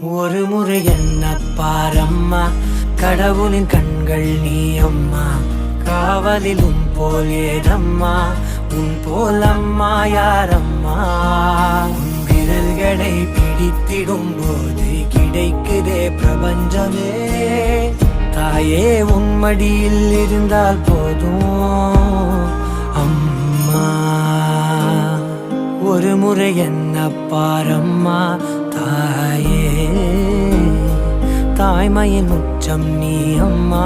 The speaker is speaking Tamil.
ஒரு முறை என்ன பாரம்மா, கடவுளின் கண்கள் நீ அம்மா. காவலில் உன் போல் ஏதம்மா, உன் போல் அம்மா யாரம்மா. உன் விரல்களை பிடித்திடும் போது கிடைக்குதே பிரபஞ்சமே. தாயே உன் மடியில் இருந்தால் போதும் அம்மா. ஒரு முறை என்ன பாரம்மா தாயே, தாய்மையின் உச்சம் நீ அம்மா.